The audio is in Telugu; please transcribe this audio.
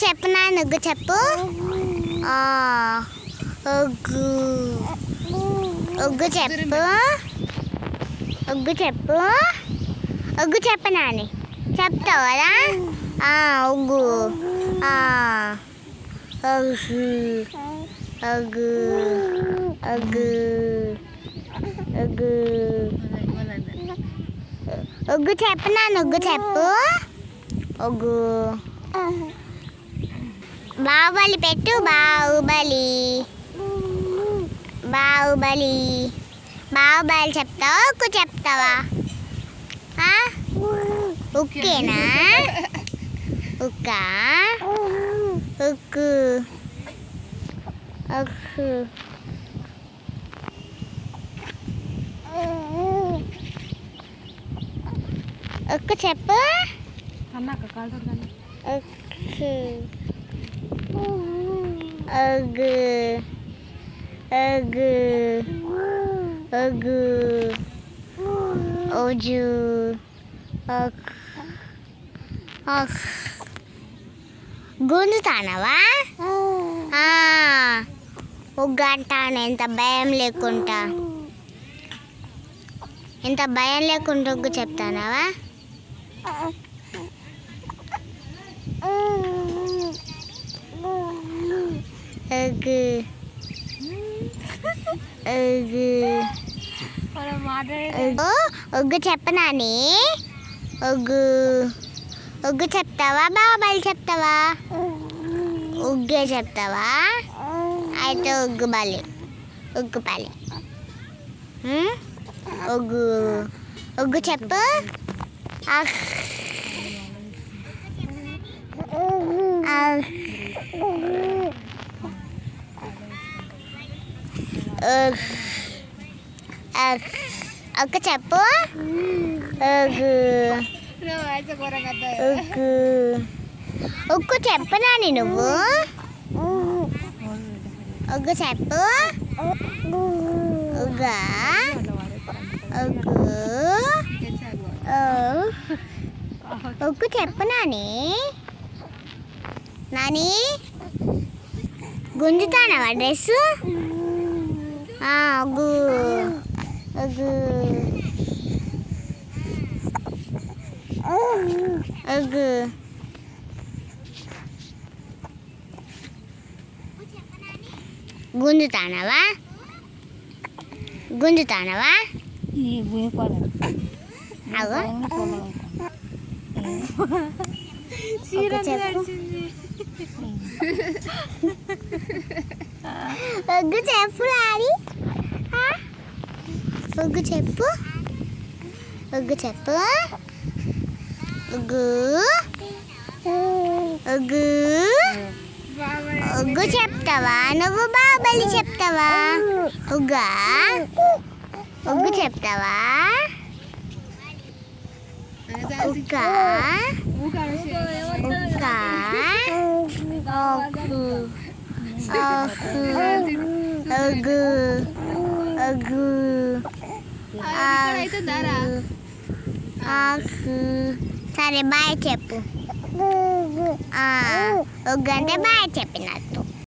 చెప్పనా నువ్వు చెప్పు. ఒగ్గు ఒగ్గు చెప్పు. ఒగ్గు చెప్పు. ఒగ్గు చెప్పనా అని చెప్తావు కదా. ఒగ్గు ఒగ్గు ఒగ్గు ఒగ్గు ఒగ్గు ఒగ్గు చెప్పనా నువ్వు చెప్పు. ఒగ్గు బాహుబలి పెట్టు. బాహుబలి బాహుబలి బాహుబలి చెప్తావా ఒగ్గు చెప్తావా? ఉక్కేనా? ఉక్క ఉక్కు ఉక్కు ఉక్కు చెప్పు. ఉక్కు ఒగ్గు ఒగ్గు ఒగ్గు ఓజు గుంజుతానవా? ఒగ్గు అంటాను ఎంత భయం లేకుండా. ఎంత భయం లేకుండా ఒగ్గు చెప్తానవా? ఒగ్గు ఒగ్గు ఒగ్గు చెప్పనాని. ఒగ్గు ఒగ్గు చెప్తావా బాహుబలి చెప్తావా? ఒగ్గే చెప్తావా? అయితే ఒగ్గు బలి ఒగ్గు బలి ఒగ్గు ఒగ్గు చెప్పు. ఒక్క చెప్పు. ఒగ్గు చెప్పనా నువ్వు. ఒగ్గు చెప్పు. ఒగ్గా ఒగ్గు ఒగ్గు చెప్పు నాని. నాని గుంజుతానవా డ్రెస్సు? ఒగ్గు ఒగ్గు ఒగ్గు గుంజుతానవా? గుంజుతానవా? ఒగ్గు చెప్పు రాడి. ఒగ్గు చెప్పు. ఒగ్గు చెప్పు. ఒగ్గు ఒగ్గు ఒగ్గు చెప్తావా నువ్వు బాహుబలి చెప్తావా? ఒగ్గా ఒగ్గు చెప్తావా? ఉక్క ఉక్క ఒగ్గు ఒగ్గు సరే బాయ్ చెప్పు. ఒగ్గు అంటే బాయ్ చెప్పినట్టు.